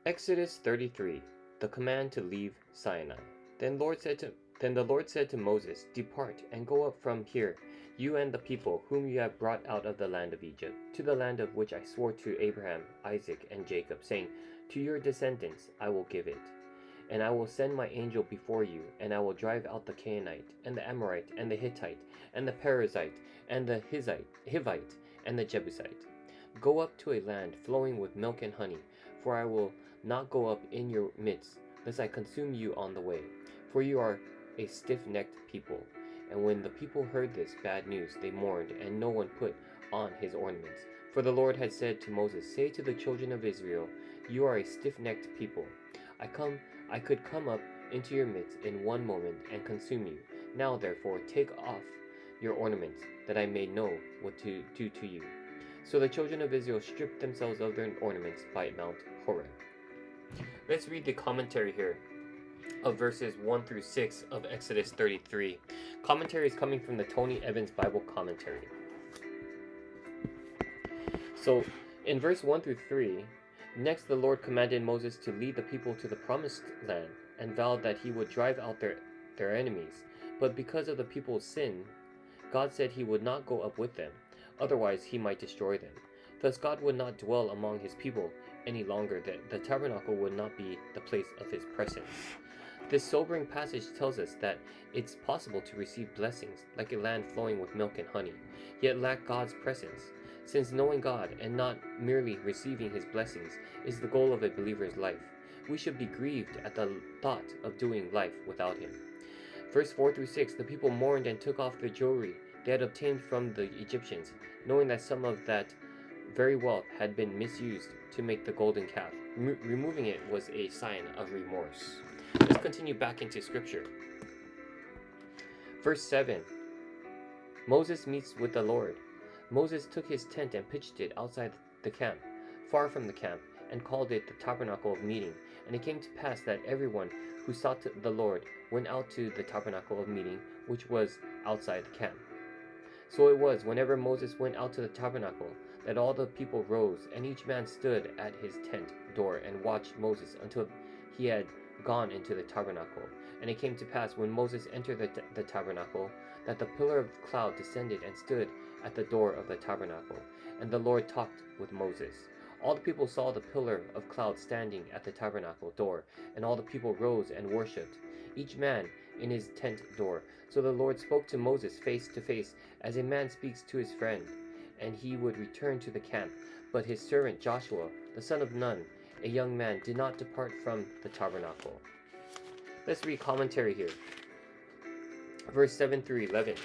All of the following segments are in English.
Exodus 33, the command to leave Sinai. Then the Lord said to Moses, Depart and go up from here, you and the people whom you have brought out of the land of Egypt, to the land of which I swore to Abraham, Isaac, and Jacob, saying, To your descendants I will give it. And I will send my angel before you, and I will drive out the Canaanite, and the Amorite, and the Hittite, and the Perizzite, and the Hivite, and the Jebusite. Go up to a land flowing with milk and honey, for I will not go up in your midst, lest I consume you on the way. For you are a stiff-necked people. And when the people heard this bad news, they mourned, and no one put on his ornaments. For the Lord had said to Moses, Say to the children of Israel, You are a stiff-necked people. I could come up into your midst in one moment and consume you. Now therefore take off your ornaments, that I may know what to do to you. So the children of Israel stripped themselves of their ornaments by Mount Horeb. Let's read the commentary here of verses 1 through 6 of Exodus 33. Commentary is coming from the Tony Evans Bible Commentary. So in verse 1 through 3, next the Lord commanded Moses to lead the people to the promised land and vowed that he would drive out their enemies. But because of the people's sin, God said he would not go up with them, otherwise he might destroy them. Thus God would not dwell among his people any longer, that the tabernacle would not be the place of his presence. This sobering passage tells us that it's possible to receive blessings like a land flowing with milk and honey, yet lack God's presence. Since knowing God and not merely receiving his blessings is the goal of a believer's life, we should be grieved at the thought of doing life without him. Verse 4 through 6, the people mourned and took off the jewelry they had obtained from the Egyptians, knowing that some of that very wealth had been misused to make the golden calf. Removing it was a sign of remorse. Let's continue back into scripture. Verse 7, Moses meets with the Lord. Moses took his tent and pitched it outside the camp, far from the camp, and called it the tabernacle of meeting. And it came to pass that everyone who sought the Lord went out to the tabernacle of meeting, which was outside the camp. So it was, whenever Moses went out to the tabernacle, that all the people rose, and each man stood at his tent door and watched Moses until he had gone into the tabernacle. And it came to pass, when Moses entered the tabernacle, that the pillar of cloud descended and stood at the door of the tabernacle, and the Lord talked with Moses. All the people saw the pillar of cloud standing at the tabernacle door, and all the people rose and worshipped, each man in his tent door. So the Lord spoke to Moses face to face, as a man speaks to his friend, and he would return to the camp. But his servant Joshua, the son of Nun, a young man, did not depart from the tabernacle. Let's read commentary here. Verse 7 through 11.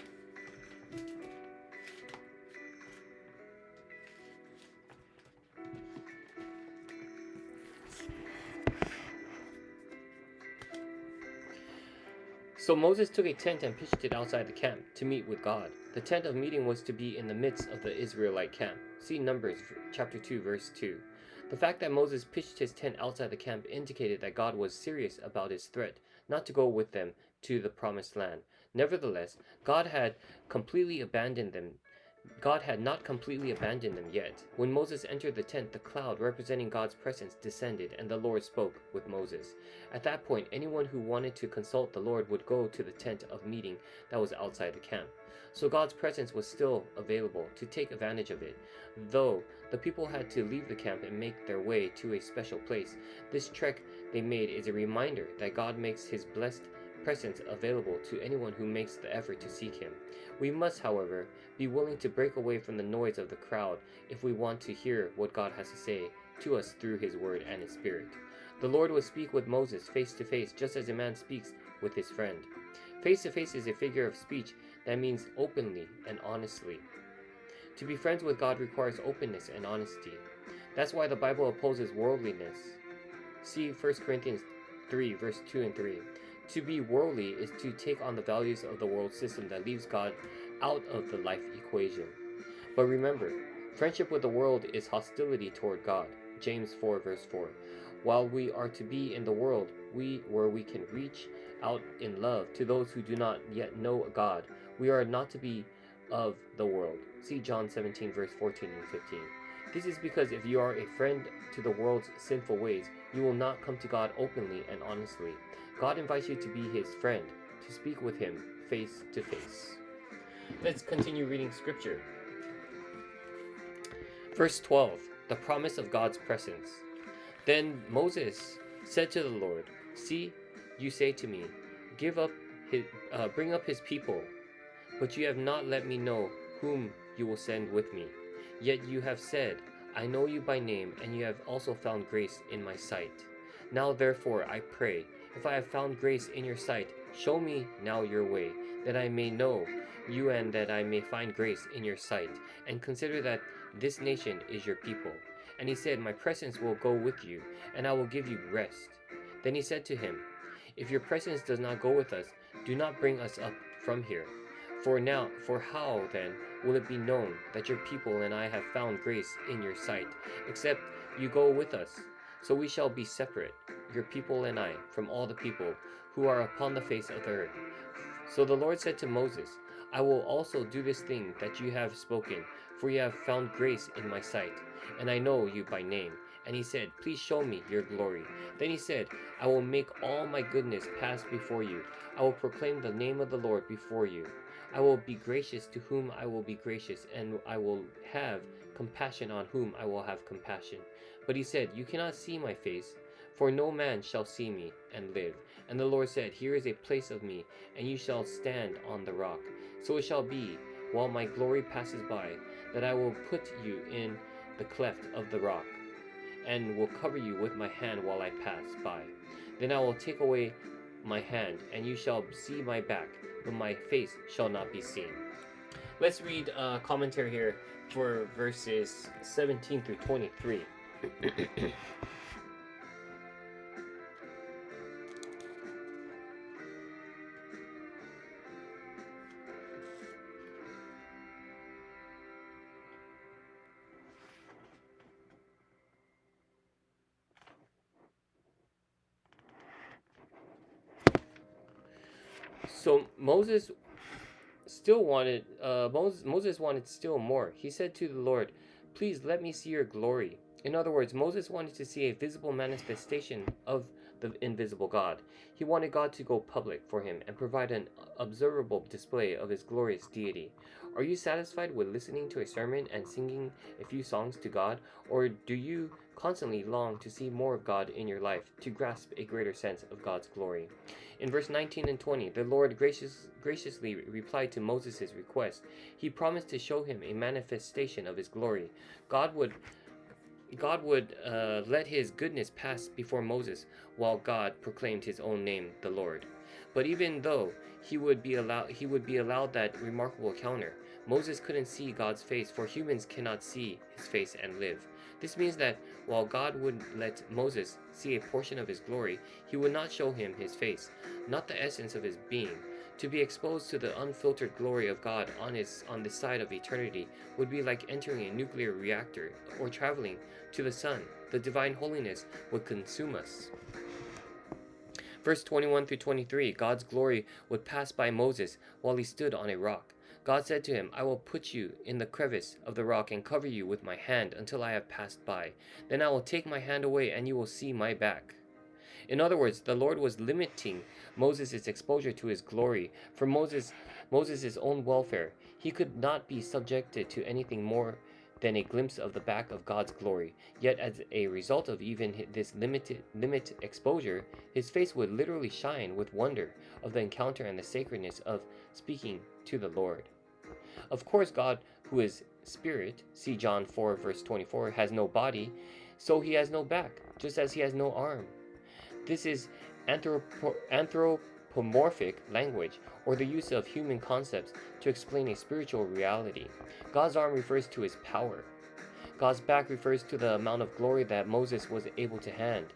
So Moses took a tent and pitched it outside the camp to meet with God. The tent of meeting was to be in the midst of the Israelite camp. See Numbers chapter 2 verse 2. The fact that Moses pitched his tent outside the camp indicated that God was serious about his threat not to go with them to the promised land. Nevertheless, God had not completely abandoned them yet. When Moses entered the tent, the cloud representing God's presence descended, and the Lord spoke with Moses. At that point, anyone who wanted to consult the Lord would go to the tent of meeting that was outside the camp. So God's presence was still available to take advantage of it, though the people had to leave the camp and make their way to a special place. This trek they made is a reminder that God makes his blessed presence available to anyone who makes the effort to seek him. We must, however, be willing to break away from the noise of the crowd if we want to hear what God has to say to us through his word and his spirit. The Lord would speak with Moses face to face, just as a man speaks with his friend. Face to face is a figure of speech that means openly and honestly. To be friends with God requires openness and honesty. That's why the Bible opposes worldliness. See 1 Corinthians 3 verse 2 and 3. To be worldly is to take on the values of the world system that leaves God out of the life equation. But remember, friendship with the world is hostility toward God. James 4 verse 4. While we are to be in the world, where we can reach out in love to those who do not yet know God, we are not to be of the world. See John 17 verse 14 and 15. This is because if you are a friend to the world's sinful ways, you will not come to God openly and honestly. God invites you to be his friend, to speak with him face to face. Let's continue reading scripture. Verse 12, the promise of God's presence. Then Moses said to the Lord, "See, you say to me, bring up his people, but you have not let me know whom you will send with me. Yet you have said, I know you by name, and you have also found grace in my sight. Now therefore I pray, if I have found grace in your sight, show me now your way, that I may know you and that I may find grace in your sight, and consider that this nation is your people." And he said, "My presence will go with you, and I will give you rest." Then he said to him, "If your presence does not go with us, do not bring us up from here. For how then will it be known that your people and I have found grace in your sight, except you go with us? So we shall be separate, your people and I, from all the people who are upon the face of the earth." So the Lord said to Moses, "I will also do this thing that you have spoken, for you have found grace in my sight, and I know you by name." And he said, "Please show me your glory." Then he said, "I will make all my goodness pass before you. I will proclaim the name of the Lord before you. I will be gracious to whom I will be gracious, and I will have compassion on whom I will have compassion." But he said, "You cannot see my face, for no man shall see me and live." And the Lord said, "Here is a place of me, and you shall stand on the rock. So it shall be, while my glory passes by, that I will put you in the cleft of the rock, and will cover you with my hand while I pass by. Then I will take away my hand, and you shall see my back, but my face shall not be seen." Let's read a commentary here for verses 17 through 23. So Moses wanted still more. He said to the Lord, "Please let me see your glory." In other words, Moses wanted to see a visible manifestation of the invisible God. He wanted God to go public for him and provide an observable display of his glorious deity. Are you satisfied with listening to a sermon and singing a few songs to God, or do you constantly long to see more of God in your life, to grasp a greater sense of God's glory? In verse 19 and 20, the Lord graciously replied to Moses' request. He promised to show him a manifestation of his glory. God would let his goodness pass before Moses while God proclaimed his own name, the Lord. But even though he would be allowed that remarkable encounter, Moses couldn't see God's face, for humans cannot see his face and live. This means that while God would let Moses see a portion of his glory, he would not show him his face, not the essence of his being. To be exposed to the unfiltered glory of God on the side of eternity would be like entering a nuclear reactor or traveling to the sun. The divine holiness would consume us. Verse 21 through 23, God's glory would pass by Moses while he stood on a rock. God said to him, "I will put you in the crevice of the rock and cover you with my hand until I have passed by. Then I will take my hand away and you will see my back." In other words, the Lord was limiting Moses' exposure to his glory for Moses' own welfare. He could not be subjected to anything more than a glimpse of the back of God's glory. Yet as a result of even this limit exposure, his face would literally shine with wonder of the encounter and the sacredness of speaking to the Lord. Of course, God, who is spirit, see John 4 verse 24, has no body, so he has no back, just as he has no arm. This is anthropomorphic language, or the use of human concepts to explain a spiritual reality. God's arm refers to his power. God's back refers to the amount of glory that Moses was able to handle.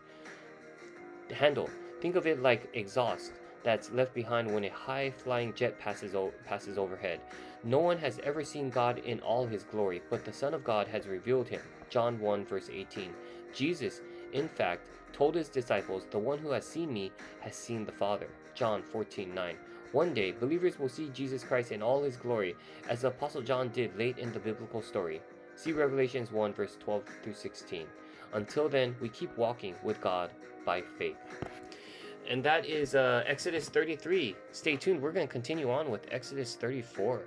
Think of it like exhaust that's left behind when a high-flying jet passes overhead. No one has ever seen God in all his glory, but the Son of God has revealed him. John 1 verse 18. Jesus, in fact, told his disciples, "The one who has seen me has seen the Father." John 14:9. One day, believers will see Jesus Christ in all his glory, as the Apostle John did late in the biblical story. See Revelations 1 verse 12 through 16. Until then, we keep walking with God by faith. And that is Exodus 33. Stay tuned. We're going to continue on with Exodus 34.